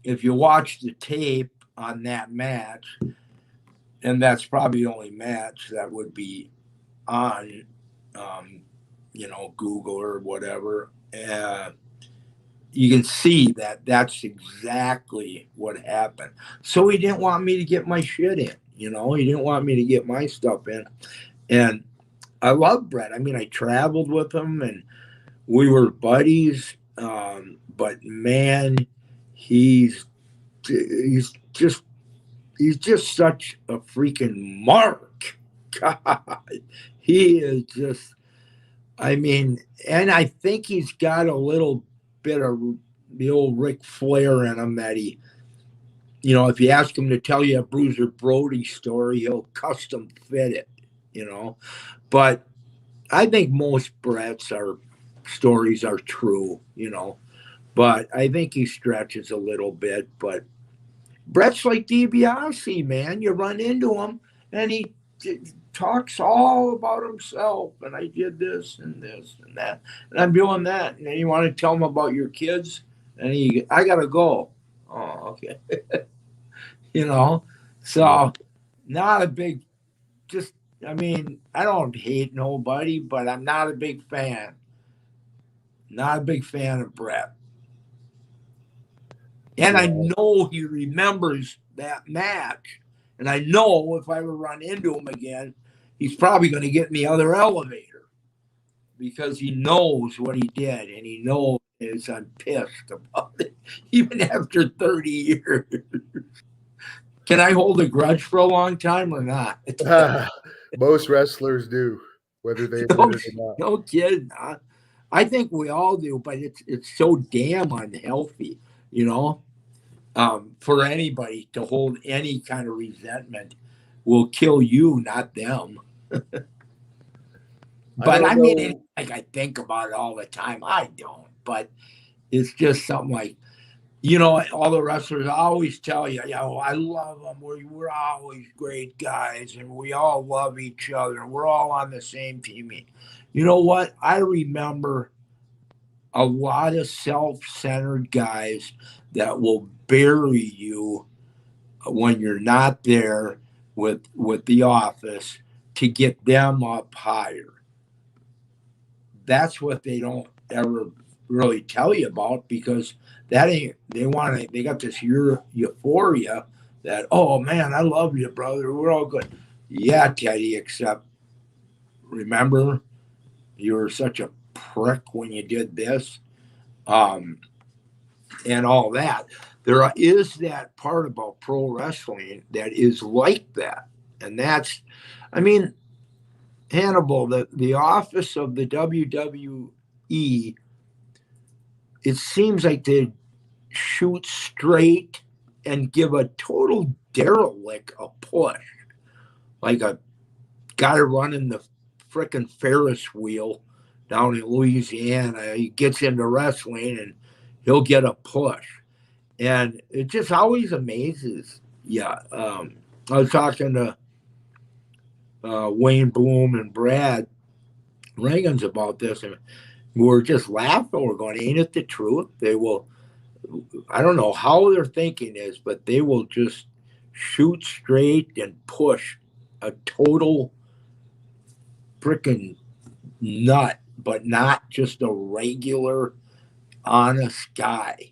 if you watch the tape on that match, and that's probably the only match that would be on, Google or whatever, you can see that that's exactly what happened. So he didn't want me to get my shit in, he didn't want me to get my stuff in. And I love Bret. I mean, I traveled with him and we were buddies. But man, he's just such a freaking mark. God, he is just, I mean, and I think he's got a little bit of the old Ric Flair in him that he, if you ask him to tell you a Bruiser Brody story, he'll custom fit it, But I think most Bret's stories are true, But I think he stretches a little bit. But Bret's like DiBiase, man. You run into him, and he talks all about himself. And I did this and that, and I'm doing that. And then you want to tell him about your kids, and I gotta go. Oh, okay. So not a big. I mean, I don't hate nobody, but I'm not a big fan. Not a big fan of Bret. And I know he remembers that match. And I know if I ever run into him again, he's probably going to get in the other elevator because he knows what he did and he knows I'm pissed about it, even after 30 years. Can I hold a grudge for a long time or not? Most wrestlers do, whether they admit it or not. No kidding. I think we all do, but it's so damn unhealthy, for anybody to hold any kind of resentment will kill you, not them. But I mean, like I think about it all the time. I don't, but it's just something like, all the wrestlers always tell you, I love them. We're always great guys, and we all love each other. We're all on the same team. You know what? I remember a lot of self-centered guys that will bury you when you're not there with the office to get them up higher. That's what they don't ever really tell you about because they got this euphoria that, oh man, I love you, brother. We're all good. Yeah, Teddy, except remember, you were such a prick when you did this, um, and all that. There is that part about pro wrestling that is like that, and that's, I mean, Hannibal, the office of the WWE, it seems like they shoot straight and give a total derelict a push, like a guy running the frickin' Ferris wheel down in Louisiana. He gets into wrestling and he'll get a push. And it just always amazes. Yeah. I was talking to Wayne Bloom and Brad Reagans about this, and we're just laughing. We're going, ain't it the truth? They will, I don't know how their thinking is, but they will just shoot straight and push a total freaking nut, but not just a regular, honest guy,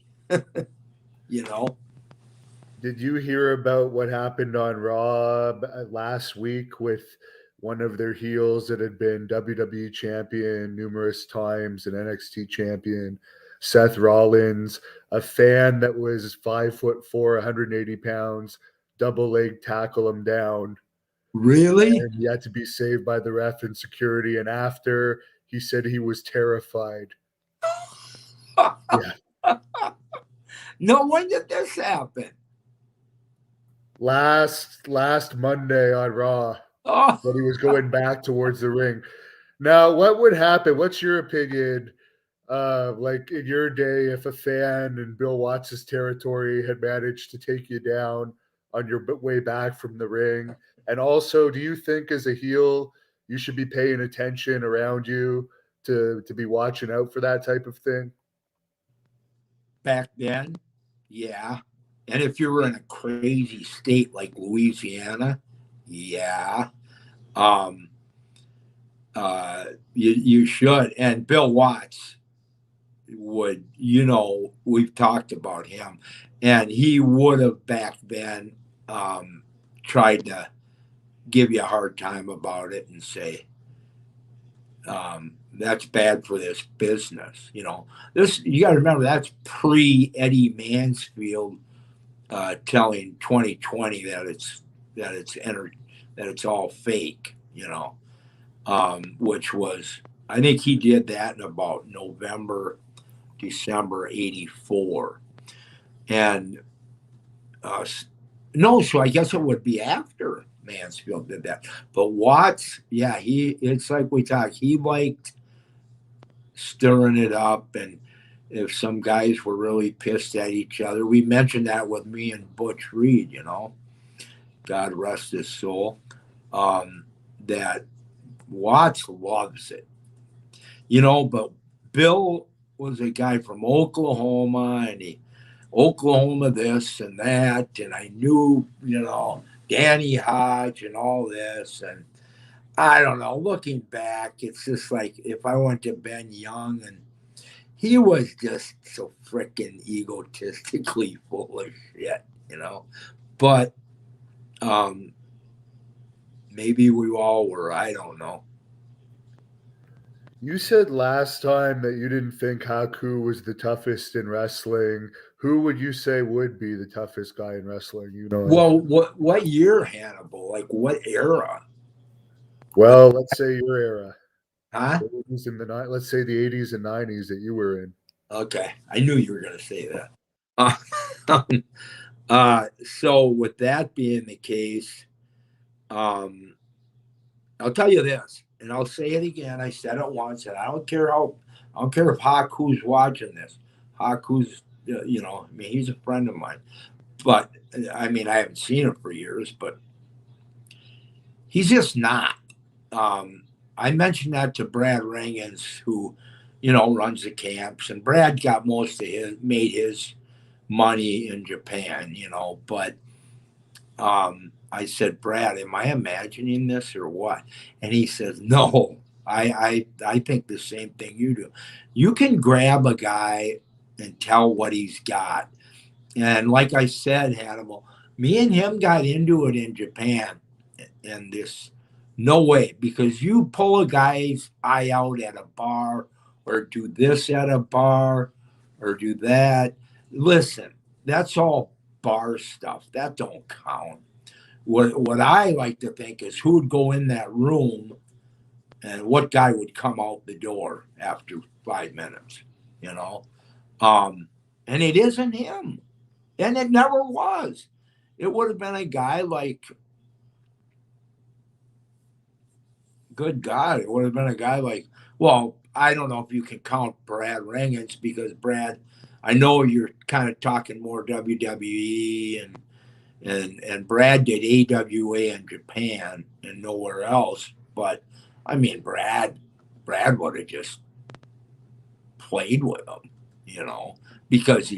you know? Did you hear about what happened on Raw last week with one of their heels that had been WWE champion numerous times and NXT champion, Seth Rollins, a fan that was 5'4", 180 pounds, double leg tackle him down, Really? and he had to be saved by the ref and security. And after, he said he was terrified. Yeah. No, when did this happen? Last Monday on Raw, Oh, when he was going back towards the ring. Now, what would happen? What's your opinion? Like in your day, if a fan in Bill Watts' territory had managed to take you down on your way back from the ring, and also, do you think as a heel you should be paying attention around you to be watching out for that type of thing? back then, yeah. And if you were in a crazy state like Louisiana, yeah. Um, you should. And Bill Watts would, we've talked about him, and he would have back then tried to give you a hard time about it and say, that's bad for this business. This, you got to remember, that's pre Eddie Mansfield telling 2020 that it's all fake. Which was, I think he did that in about November, December '84, and no, so I guess it would be after Mansfield did that. But Watts, yeah, it's like we talked. He liked stirring it up, and if some guys were really pissed at each other, we mentioned that with me and Butch Reed. God rest his soul. That Watts loves it, but Bill was a guy from Oklahoma, and Oklahoma this and that, and I knew, Danny Hodge and all this, and I don't know, looking back, it's just like if I went to Ben Young, and he was just so freaking egotistically full of shit, but maybe we all were, I don't know. You said last time that you didn't think Haku was the toughest in wrestling. Who would you say would be the toughest guy in wrestling? Well, what year, Hannibal? Like what era? Well, let's say your era. Huh? The 80s and let's say the 80s and 90s that you were in. Okay, I knew you were going to say that. So with that being the case, I'll tell you this, and I'll say it again. I said it once, and I don't care if Haku's watching this. Haku's, I mean, he's a friend of mine, but I mean, I haven't seen him for years, but he's just not. I mentioned that to Brad Reagans, who, runs the camps, and Brad got made his money in Japan, but I said, Brad, am I imagining this or what? And he says, no, I think the same thing you do. You can grab a guy and tell what he's got. And like I said, Hannibal, me and him got into it in Japan, and this No way, because you pull a guy's eye out at a bar, or do this at a bar, or do that. Listen, that's all bar stuff. That don't count. What I like to think is who would go in that room and what guy would come out the door after 5 minutes, you know? Um, and it isn't him. And it never was. It would have been a guy like, good God, it would have been a guy like, well, I don't know if you can count Brad Rangans because Brad, I know you're kind of talking more WWE, and Brad did AWA in Japan and nowhere else. But I mean, Brad would have just played with him, you know, because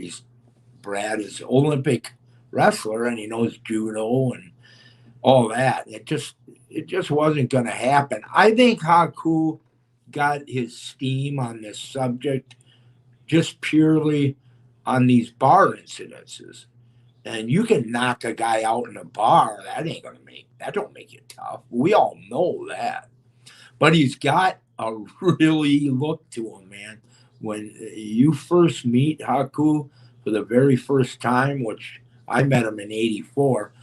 Brad is an Olympic wrestler and he knows judo and all that. It just wasn't going to happen. I think Haku got his steam on this subject just purely on these bar incidences. And you can knock a guy out in a bar. That don't make you tough. We all know that. But he's got a really look to him, man. When you first meet Haku for the very first time, which I met him in '84,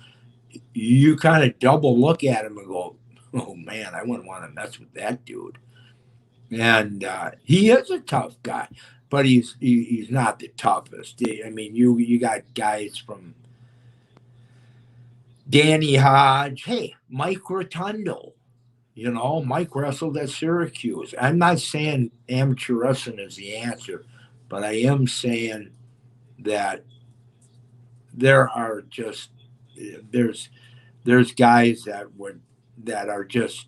you kind of double look at him and go, "Oh man, I wouldn't want to mess with that dude." And he is a tough guy, but he's not the toughest. I mean, you got guys from Danny Hodge, hey, Mike Rotundo. You know, Mike wrestled at Syracuse. I'm not saying amateur wrestling is the answer, but I am saying that there are just there's there's guys that are just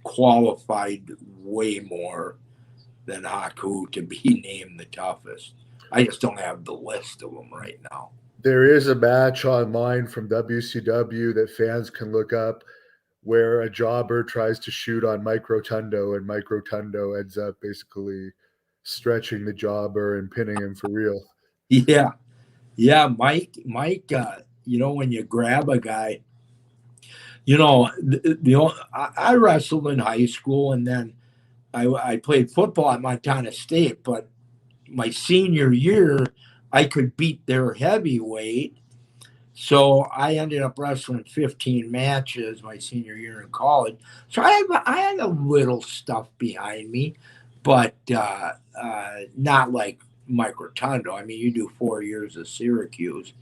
qualified way more than Haku to be named the toughest. I just don't have the list of them right now. There is a match online from WCW that fans can look up where a jobber tries to shoot on Mike Rotundo, and Mike Rotundo ends up basically stretching the jobber and pinning him for real. Yeah, yeah, Mike. When you grab a guy, I wrestled in high school, and then I played football at Montana State. But my senior year, I could beat their heavyweight, so I ended up wrestling 15 matches my senior year in college. So I had a little stuff behind me, but not like Mike Rotundo. I mean, you do 4 years of Syracuse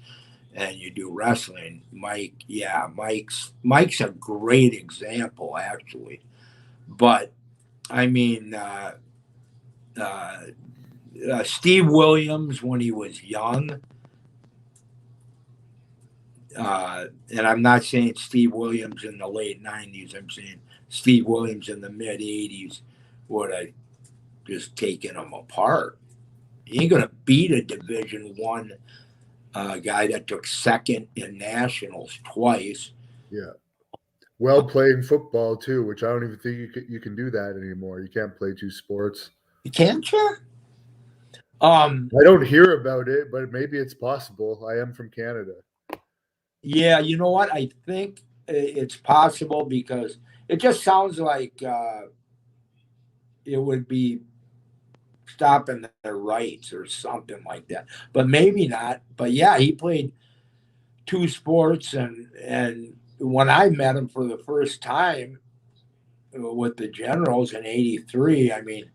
and you do wrestling. Mike, yeah, Mike's a great example actually. But I mean, uh, Steve Williams when he was young. And I'm not saying Steve Williams in the late '90s. I'm saying Steve Williams in the mid '80s would have just taken him apart. He ain't gonna beat a Division I guy that took second in nationals twice. Yeah. Well, playing football too, which I don't even think you can do that anymore. You can't play two sports. Can't you? Um, I don't hear about it, but maybe it's possible. I am from Canada. yeah, you know what? I think it's possible because it just sounds like it would be stopping their rights or something like that. But maybe not. But yeah, he played two sports, and when I met him for the first time with the Generals in '83, I mean,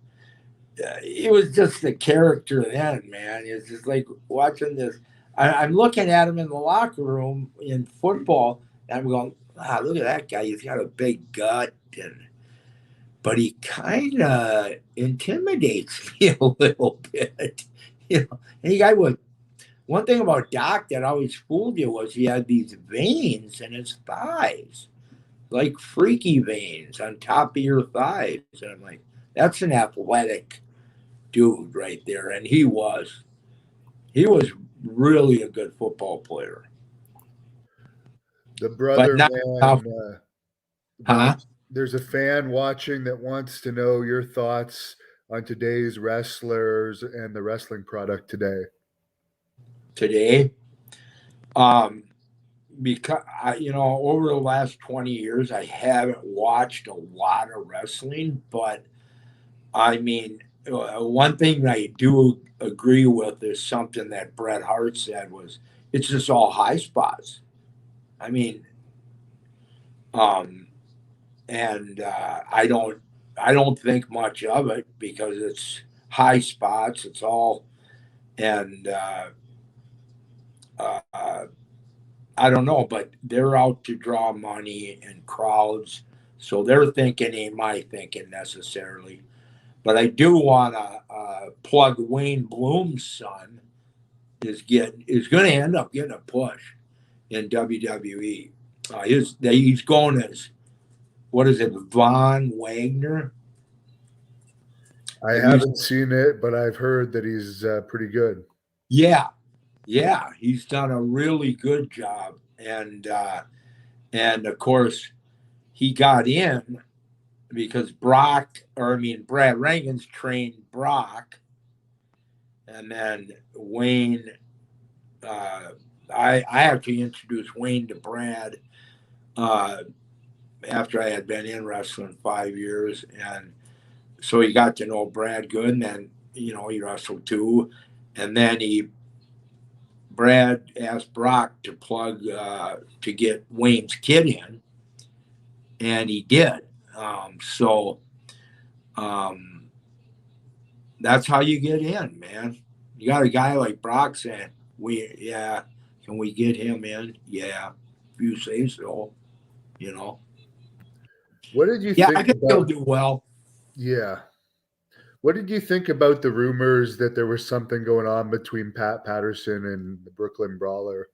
it was just the character then, man. It's just like watching this. I'm looking at him in the locker room in football, and I'm going, "Wow, look at that guy. He's got a big gut, but he kind of intimidates me a little bit." And the guy was one thing about Doc that always fooled you was he had these veins in his thighs, like freaky veins on top of your thighs. And I'm like, that's an athletic dude right there. And he was. He was really a good football player. The But brother not tough, man huh? wants. There's a fan watching that wants to know your thoughts on today's wrestlers and the wrestling product today. Today. Um, because over the last 20 years, I haven't watched a lot of wrestling, but I mean, one thing I do agree with is something that Bret Hart said was it's just all high spots. I mean, um, and I don't think much of it because it's high spots. It's all and uh, I don't know, but they're out to draw money and crowds, so they're thinking ain't my thinking necessarily. But I do want to plug Wayne Bloom's son is going to end up getting a push in WWE. He's going as what is it, Von Wagner? I haven't seen it, but I've heard that he's pretty good. Yeah, yeah, he's done a really good job, and of course he got in because Brad Reagan's trained Brock, and then Wayne. Uh, I actually introduced Wayne to Brad uh, after I had been in wrestling 5 years, and so he got to know Brad good. And then he wrestled too, and then Brad asked Brock to plug to get Wayne's kid in, and he did. So that's how you get in, man. You got a guy like Brock saying, can we get him in? Yeah, if you say so, you know. What did you Yeah, think I think he'll about? do well. Yeah. What did you think about the rumors that there was something going on between Pat Patterson and the Brooklyn Brawler?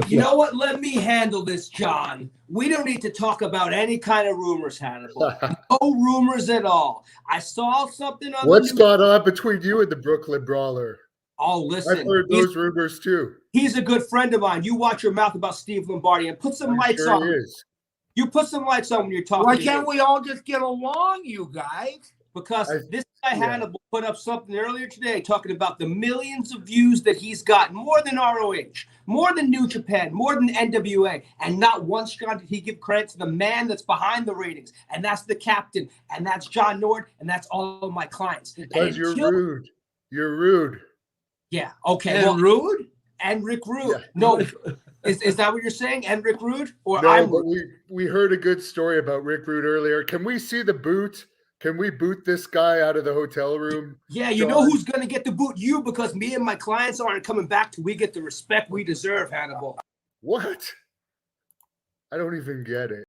You know what? Let me handle this, John. We don't need to talk about any kind of rumors, Hannibal. No rumors at all. I saw something on What's the news. going on between you and the Brooklyn Brawler? Oh, I've listen. heard those rumors too. He's a good friend of mine. You watch your mouth about Steve Lombardi and put some I'm lights sure on. he is. You put some lights on when you're talking. Why to can't him. we all just get along, you guys? Because this guy yeah. Hannibal put up something earlier today talking about the millions of views that he's got, more than ROH, more than New Japan, more than NWA, and not once, John, did he give credit to the man that's behind the ratings, and that's the captain, and that's John Nord, and that's all of my clients. Because you're rude. You're rude. Yeah, okay. And Rude? And Rick Rude. Yeah. No, is that what you're saying? And Rick Rude? Or No, I'm but Rude? we heard a good story about Rick Rude earlier. Can we see the boot? Can we boot this guy out of the hotel room? Yeah, you know who's going to get the boot? You, because me and my clients aren't coming back till we get the respect we deserve, Hannibal. What? I don't even get it.